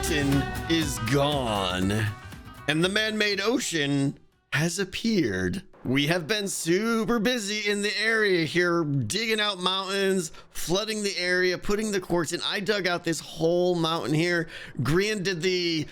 mountain is gone and the man-made ocean has appeared. We have been super busy in the area here, digging out mountains, flooding the area, putting the quartz in. I dug out this whole mountain here. Grian did the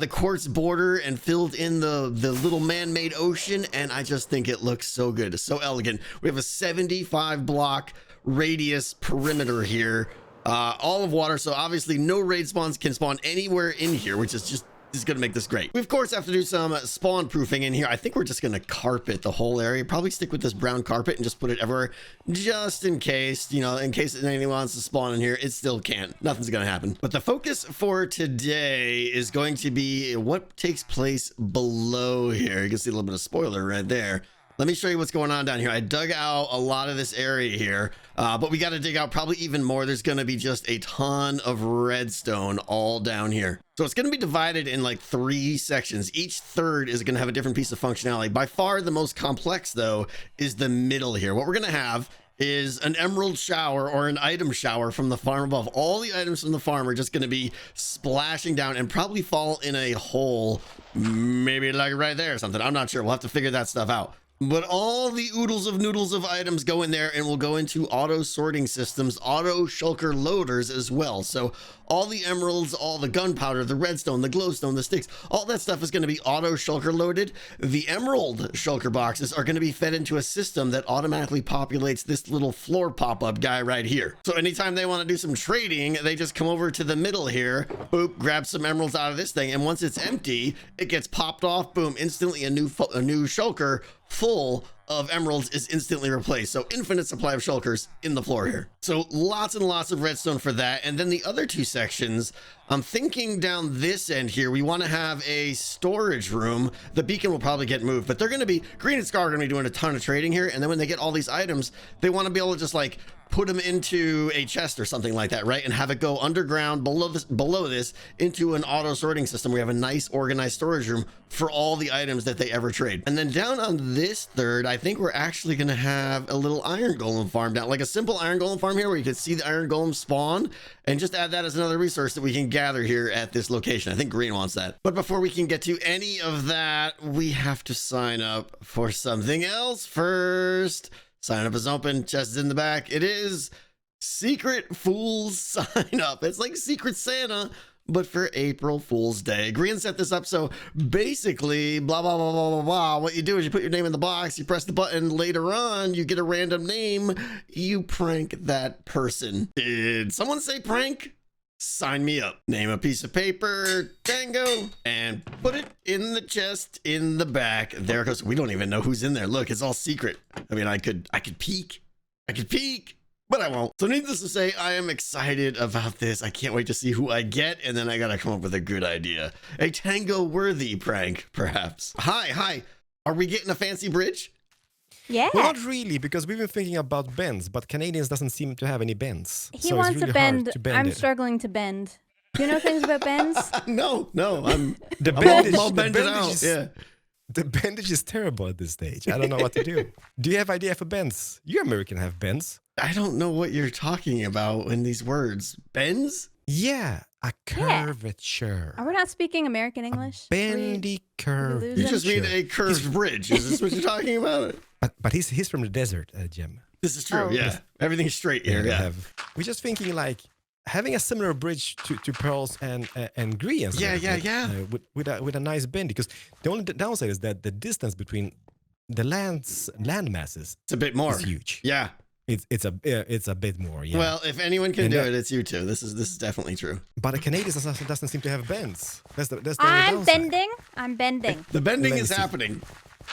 quartz border and filled in the little man-made ocean, and I just think it looks so good. It's so elegant. We have a 75 block radius perimeter here, all of water, so obviously no raid spawns can spawn anywhere in here, which is just gonna make this great. We of course have to do some spawn proofing in here. I think we're just gonna carpet the whole area, probably stick with this brown carpet and just put it everywhere, just in case, you know, in case anyone wants to spawn in here. It still can't. Nothing's gonna happen. But the focus for today is going to be what takes place below here. You can see a little bit of spoiler right there. Let me show you what's going on down here. I dug out a lot of this area here, but we got to dig out probably even more. There's going to be just a ton of redstone all down here. So it's going to be divided in like 3 sections. Each third is going to have a different piece of functionality. By far the most complex, though, is the middle here. What we're going to have is an emerald shower or an item shower from the farm above. All the items from the farm are just going to be splashing down and probably fall in a hole, maybe like right there or something. I'm not sure. We'll have to figure that stuff out. But all the oodles of noodles of items go in there and will go into auto sorting systems, auto shulker loaders as well. So all the emeralds, all the gunpowder, the redstone, the glowstone, the sticks, all that stuff is going to be auto shulker loaded. The emerald shulker boxes are going to be fed into a system that automatically populates this little floor pop-up guy right here. So anytime they want to do some trading, they just come over to the middle here, boop, grab some emeralds out of this thing, and once it's empty, it gets popped off, boom, instantly a new shulker full of emeralds is instantly replaced. So infinite supply of shulkers in the floor here. So lots and lots of redstone for that. And then the other 2 sections, I'm thinking down this end here, we want to have a storage room. The beacon will probably get moved, but they're going to be, Grian and Scar are going to be doing a ton of trading here. And then when they get all these items, they want to be able to just like put them into a chest or something like that, right? And have it go underground below this into an auto sorting system. We have a nice organized storage room for all the items that they ever trade. And then down on this third, I think we're actually going to have a little iron golem farm down, like a simple iron golem farm here where you can see the iron golem spawn, and just add that as another resource that we can gather here at this location. I think Grian wants that. But before we can get to any of that, we have to sign up for something else first. Sign up is open, chest is in the back. It is Secret Fools sign up. It's like Secret Santa, but for April Fool's Day. Grian set this up, so basically, blah, blah, blah, blah, blah, blah. What you do is you put your name in the box, you press the button, later on, you get a random name, you prank that person. Did someone say prank? Sign me up. Name a piece of paper, Tango, and put it in the chest in the back. There it goes. We don't even know who's in there. Look, it's all secret. I mean, I could peek. But I won't. So needless to say, I am excited about this. I can't wait to see who I get, and then I gotta come up with a good idea. A Tango-worthy prank, perhaps. Hi. Are we getting a fancy bridge? Yeah. Well, not really, because we've been thinking about bends, but Canadians doesn't seem to have any bends. He so wants it's really a bend. hard to bend I'm it. struggling to bend. Do you know things about bends? No. The all bended out. Yeah. The bandage is terrible at this stage. I don't know what to do. Do you have idea for bends? You American have bends. I don't know what you're talking about in these words. Bends? Yeah, a curvature. Are we not speaking American English? Bendy curve. lose You him? just mean a curved bridge. Is this what you're talking about? But he's from the desert, Jem. This is true. Oh. Yeah. Everything's straight here. Yeah. We're just thinking like having a similar bridge to Pearls and Grian. Yeah. With a nice bend, because the only downside is that the distance between the land masses It's a bit more. is huge. Yeah. It's a bit more. Yeah. Well, if anyone can do it, it's you two. This is definitely true. But the Canadians doesn't seem to have bends. That's the only I'm downside. bending. I'm bending. The bending Let me is see. happening.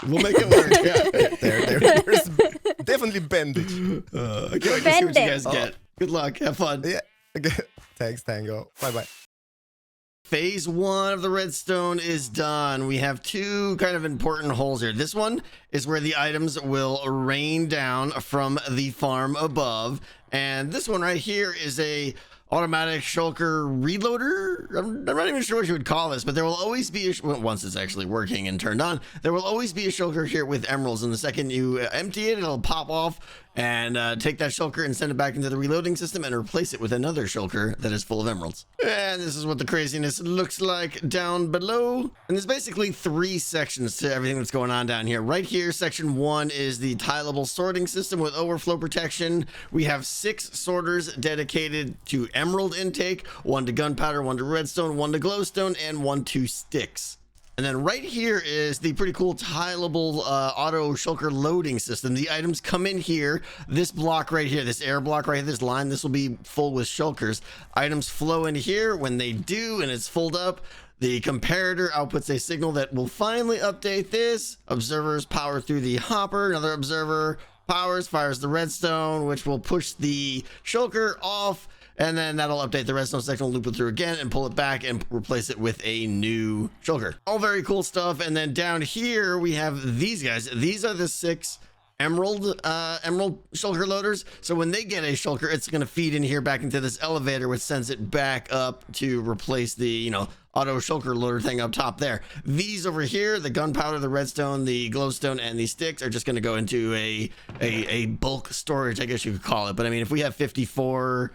We'll make it work. Yeah. There's definitely bendage. I can't wait to see what you guys get. Good luck. Have fun. Yeah. Okay. Thanks, Tango. Bye. Phase 1 of the redstone is done. We have 2 kind of important holes here. This one is where the items will rain down from the farm above. And this one right here is a automatic shulker reloader. I'm not even sure what you would call this, but there will always be once it's actually working and turned on, there will always be a shulker here with emeralds, and the second you empty it, it'll pop off and take that shulker and send it back into the reloading system and replace it with another shulker that is full of emeralds. And this is what the craziness looks like down below. And there's basically 3 sections to everything that's going on down here. Right here, section 1 is the tileable sorting system with overflow protection. We have 6 sorters dedicated to emerald intake, 1 to gunpowder, 1 to redstone, 1 to glowstone, and 1 to sticks. And then right here is the pretty cool tileable auto shulker loading system. The items come in here. This block right here, this air block right here, this line, this will be full with shulkers. Items flow in here. When they do and it's filled up, the comparator outputs a signal that will finally update this. Observers power through the hopper. Another observer fires the redstone, which will push the shulker off. And then that'll update the redstone section, loop it through again and pull it back and replace it with a new shulker. All very cool stuff. And then down here we have these guys. These are the 6 emerald shulker loaders. So when they get a shulker, it's going to feed in here back into this elevator, which sends it back up to replace the, auto shulker loader thing up top there. These over here, the gunpowder, the redstone, the glowstone, and the sticks are just going to go into a bulk storage, I guess you could call it. But I mean, if we have 54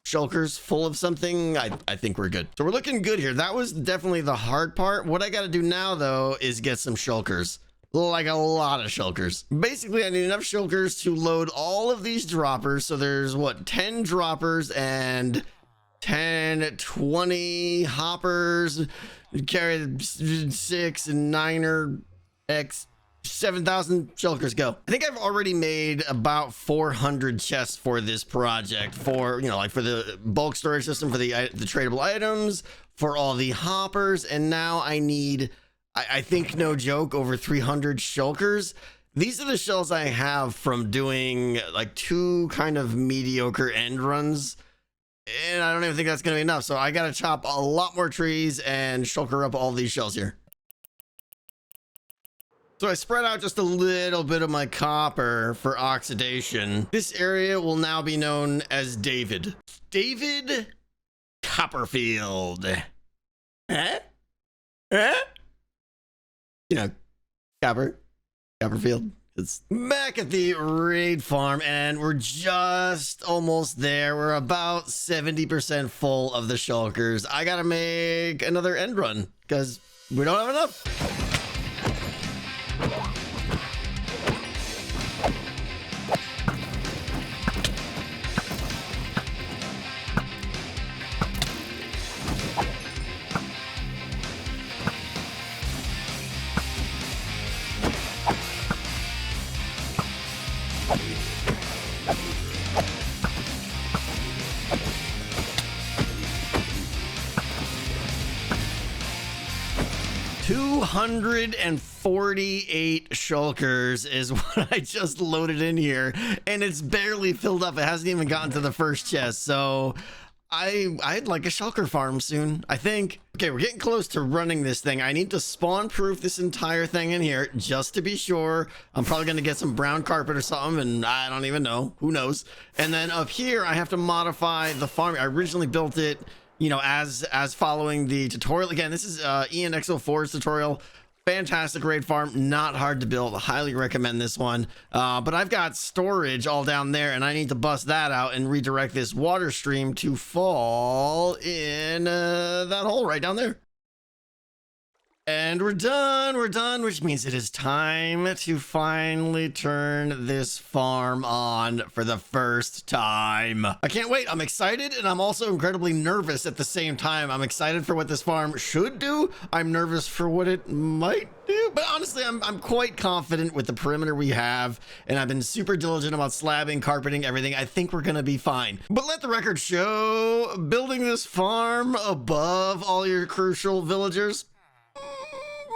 shulkers full of something, I think we're good. So we're looking good here. That was definitely the hard part. What I got to do now though is get some shulkers, like a lot of shulkers. Basically I need enough shulkers to load all of these droppers. So there's what, 10 droppers and 10 20 hoppers, carry 6 and 9er x 7,000 shulkers. Go. I think I've already made about 400 chests for this project, for like for the bulk storage system, for the tradable items, for all the hoppers, and now I need, I think, no joke, over 300 shulkers. These are the shells I have from doing like 2 kind of mediocre end runs, and I don't even think that's gonna be enough. So I gotta chop a lot more trees and shulker up all these shells here. So I spread out just a little bit of my copper for oxidation. This area will now be known as David Copperfield. Huh? Copperfield. It's back at the raid farm, and we're just almost there. We're about 70% full of the shulkers. I gotta make another end run because we don't have enough. 248 shulkers is what I just loaded in here, and it's barely filled up. It hasn't even gotten to the first chest, so I'd like a shulker farm soon, I think. Okay, we're getting close to running this thing. I need to spawn proof this entire thing in here just to be sure. I'm probably going to get some brown carpet or something, and I don't even know. Who knows? And then up here, I have to modify the farm. I originally built it, as following the tutorial. Again, this is Ian X04's tutorial. Fantastic raid farm, not hard to build. Highly recommend this one. But I've got storage all down there, and I need to bust that out and redirect this water stream to fall in that hole right down there. And we're done, which means it is time to finally turn this farm on for the first time. I can't wait. I'm excited, and I'm also incredibly nervous at the same time. I'm excited for what this farm should do. I'm nervous for what it might do, but honestly, I'm quite confident with the perimeter we have, and I've been super diligent about slabbing, carpeting, everything. I think we're gonna be fine. But let the record show, building this farm above all your crucial villagers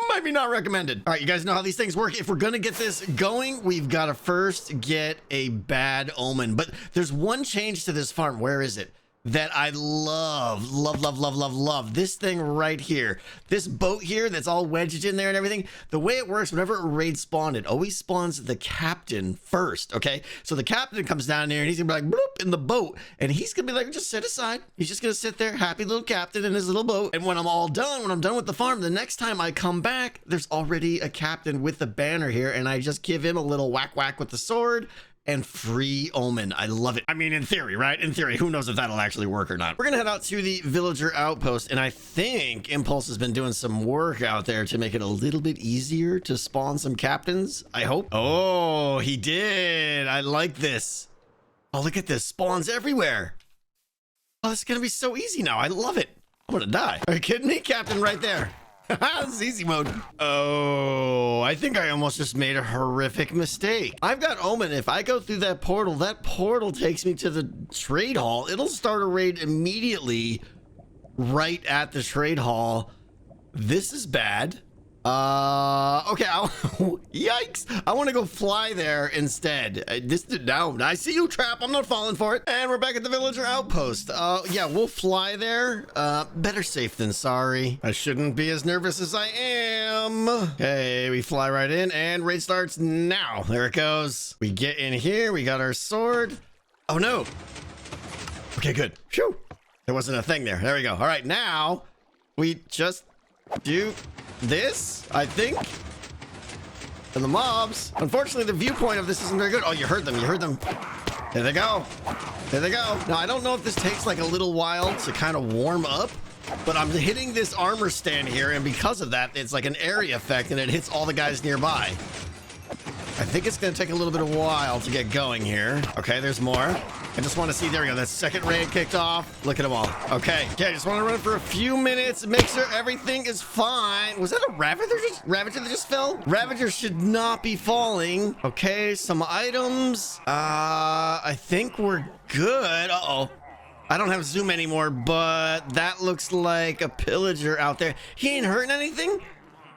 might be not recommended. All right, you guys know how these things work. If we're gonna get this going, we've got to first get a bad omen. But there's one change to this farm. Where is it? that I love. Love. This thing right here. This boat here that's all wedged in there and everything. The way it works, whenever a raid spawned, it always spawns the captain first, okay? So the captain comes down there and he's gonna be like, bloop, in the boat. And he's gonna be like, just sit aside. He's just gonna sit there, happy little captain in his little boat. And when I'm all done, when I'm done with the farm, the next time I come back, there's already a captain with the banner here. And I just give him a little whack with the sword. And free omen. I love it. I mean, in theory, right? In theory, who knows if that'll actually work or not. We're gonna head out to the villager outpost, and I think Impulse has been doing some work out there to make it a little bit easier to spawn some captains, I hope. Oh, he did. I like this. Oh, look at this. Spawns everywhere. Oh, this is gonna be so easy now. I love it. I'm gonna die. Are you kidding me? Captain right there. This is easy mode. Oh, I think I almost just made a horrific mistake. I've got Omen. If I go through that portal takes me to the trade hall. It'll start a raid immediately right at the trade hall. This is bad. Okay. Yikes. I want to go fly there instead. No, I see you, Trap. I'm not falling for it. And we're back at the villager outpost. Yeah, we'll fly there. Better safe than sorry. I shouldn't be as nervous as I am. Okay, we fly right in and raid starts now. There it goes. We get in here. We got our sword. Oh no. Okay, good. Phew. There wasn't a thing there. There we go. All right, now we just do this, I think. And the mobs. Unfortunately, the viewpoint of this isn't very good. Oh, you heard them. You heard them. There they go. There they go. Now, I don't know if this takes like a little while to kind of warm up, but I'm hitting this armor stand here, and because of that, it's like an area effect, and it hits all the guys nearby. I think it's going to take a little bit of a while to get going here. Okay, there's more. I just want to see, there we go, that second raid kicked off. Look at them all. Okay, I just want to run for a few minutes, make sure everything is fine. Was that a Ravager that just fell? Ravager should not be falling. Okay, some items. I think we're good. Uh-oh. I don't have zoom anymore, but that looks like a pillager out there. He ain't hurting anything?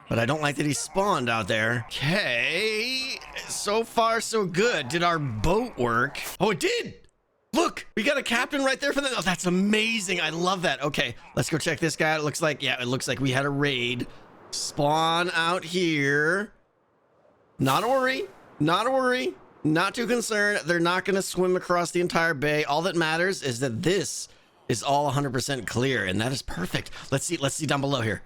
But I don't like that he spawned out there. Okay, so far so good. Did our boat work? Oh, it did. Look, we got a captain right there for that. Oh, that's amazing. I love that. Okay, let's go check this guy. It looks like, yeah, it looks like we had a raid spawn out here. Not a worry, not a worry, not too concerned. They're not going to swim across the entire bay. All that matters is that this is all 100% clear, and that is perfect. Let's see down below here.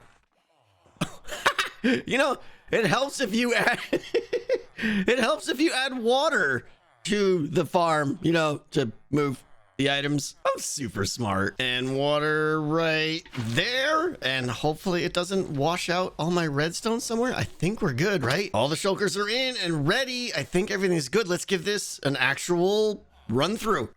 You know, it helps if you add it helps if you add water to the farm, you know, to move the items. I'm super smart. And water right there, and hopefully it doesn't wash out all my redstone somewhere. I think we're good, right? All the shulkers are in and ready. I think everything's good. Let's give this an actual run through.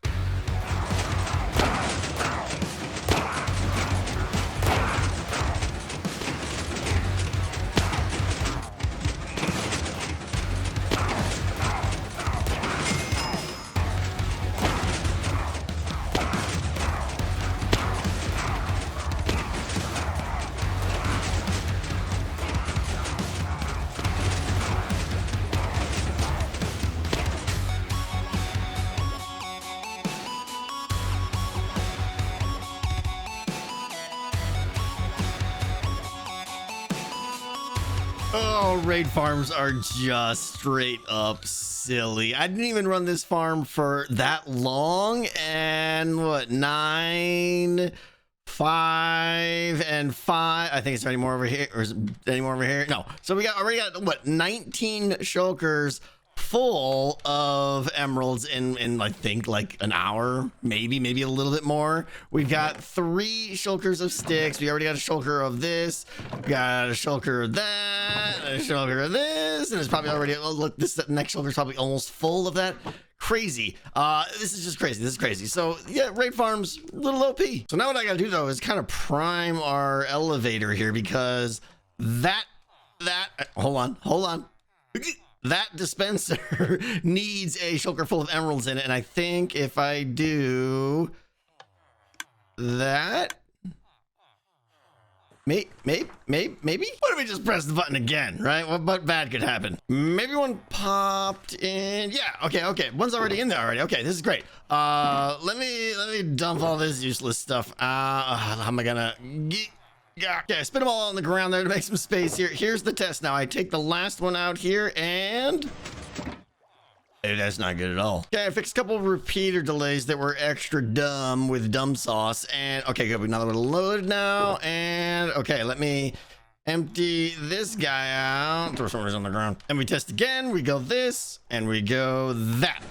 Oh, raid farms are just straight up silly. I didn't even run this farm for that long, and what, 9, 5, and 5. I think it's any more over here, or is it any more over here? No. So we already got what, 19 shulkers full of emeralds in I think like an hour, maybe a little bit more. We've got 3 shulkers of sticks. We already got a shulker of this, got a shulker of that, a shulker of this, and it's probably already, oh, look, this next shulker is probably almost full of that. Crazy. This is just crazy. This is crazy. So yeah, raid farms, a little OP. So now what I gotta do though is kind of prime our elevator here, because that hold on. That dispenser needs a shulker full of emeralds in it, and I think if I do that, Maybe. What if we just press the button again, right? What bad could happen? Maybe one popped in. Yeah, okay. One's already in there already. Okay, this is great. Let me dump all this useless stuff. How am I gonna... Okay, spin them all on the ground there to make some space here. Here's the test now. I take the last one out here and... Hey, that's not good at all. Okay, I fixed a couple of repeater delays that were extra dumb with dumb sauce. And okay, good. Another one loaded now. And okay, let me empty this guy out. Throw some on the ground. And we test again. We go this and we go that.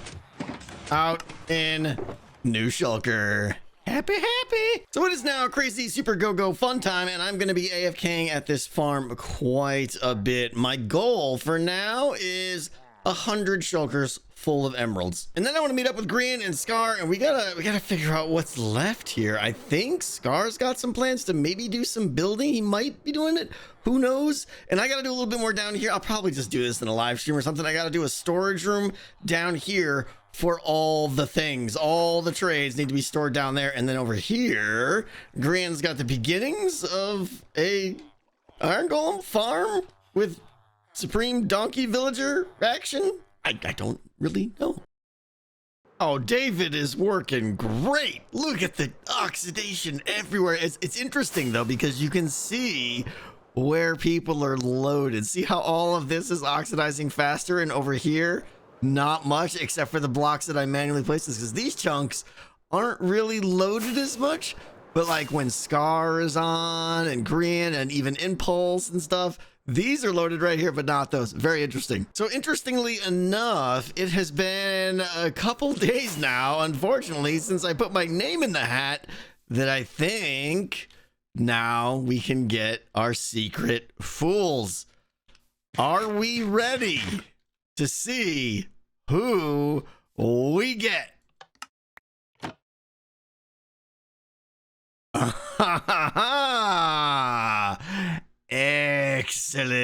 Out in new shulker. Happy. So it is now crazy super go fun time, and I'm going to be AFKing at this farm quite a bit. My goal for now is 100 shulkers full of emeralds, and then I want to meet up with Grian and Scar, and we gotta figure out what's left here. I think Scar's got some plans to maybe do some building. He might be doing it, who knows? And I gotta do a little bit more down here. I'll probably just do this in a live stream or something. I gotta do a storage room down here for all the things. All the trades need to be stored down there, and then over here Grian's got the beginnings of a iron golem farm with supreme donkey villager action. I don't really know. Oh, David is working great. Look at the oxidation everywhere. It's interesting though, because you can see where people are loaded. See how all of this is oxidizing faster, and over here not much, except for the blocks that I manually placed, because these chunks aren't really loaded as much. But like when Scar is on and Grian and even Impulse and stuff, these are loaded right here, but not those. Very interesting. So interestingly enough, it has been a couple days now, unfortunately, since I put my name in the hat, that I think now we can get our secret fools. Are we ready to see who we get? Excellent.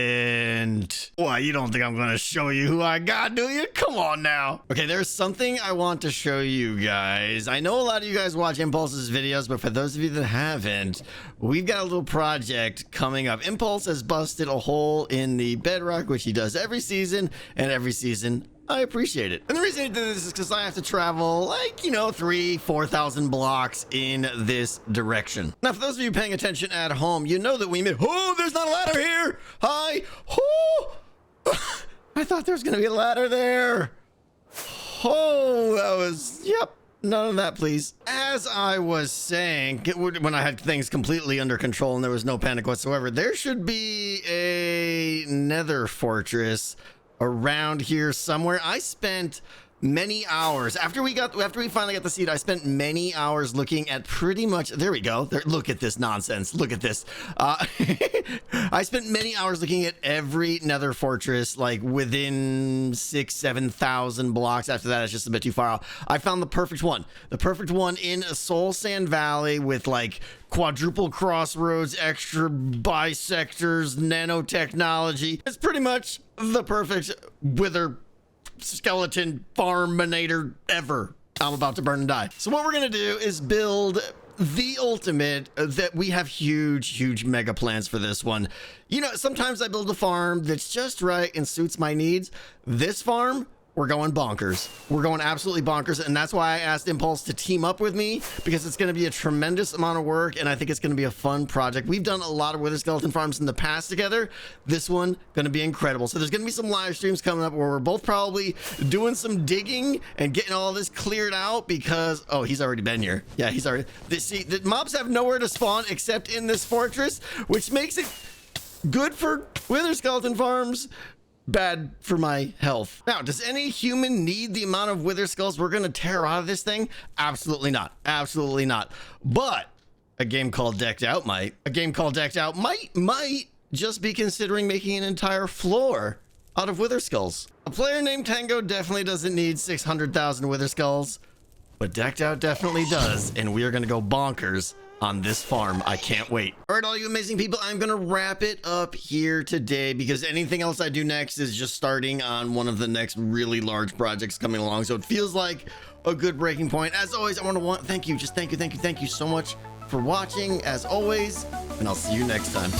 Why, you don't think I'm gonna show you who I got, do you? Come on now. Okay, there's something I want to show you guys. I know a lot of you guys watch Impulse's videos, but for those of you that haven't, we've got a little project coming up. Impulse has busted a hole in the bedrock, which he does every season, and every season I appreciate it. And the reason I did this is because I have to travel like, 3,000-4,000 blocks in this direction. Now, for those of you paying attention at home, you know that we made, oh, there's not a ladder here. Hi. Oh, I thought there was going to be a ladder there. Oh, that was, yep. None of that, please. As I was saying, when I had things completely under control and there was no panic whatsoever, there should be a Nether fortress around here somewhere. I spent many hours after we finally got the seed. I spent many hours looking at pretty much, there we go. There, look at this nonsense. Look at this. I spent many hours looking at every Nether fortress, like within 6,000-7,000 blocks. After that, it's just a bit too far out. I found the perfect one in Soul Sand Valley with like quadruple crossroads, extra bisectors, nanotechnology. It's pretty much the perfect wither skeleton farminator ever. I'm about to burn and die. So what we're gonna do is build the ultimate. That we have huge mega plans for this one. Sometimes I build a farm that's just right and suits my needs. This farm, we're going bonkers. We're going absolutely bonkers, and that's why I asked Impulse to team up with me, because it's going to be a tremendous amount of work, and I think it's going to be a fun project. We've done a lot of wither skeleton farms in the past together. This one going to be incredible. So there's going to be some live streams coming up where we're both probably doing some digging and getting all this cleared out, because he's already been here. Yeah, he's already. See, the mobs have nowhere to spawn except in this fortress, which makes it good for wither skeleton farms, bad for my health. Now, does any human need the amount of wither skulls we're gonna tear out of this thing? Absolutely not. Absolutely not. But a game called Decked Out might. A game called Decked Out might just be considering making an entire floor out of wither skulls. A player named Tango definitely doesn't need 600,000 wither skulls, but Decked Out definitely does, and we are gonna go bonkers on this farm. I can't wait. All right, all you amazing people, I'm gonna wrap it up here today, because anything else I do next is just starting on one of the next really large projects coming along. So it feels like a good breaking point. As always, I want to thank you so much for watching as always, and I'll see you next time.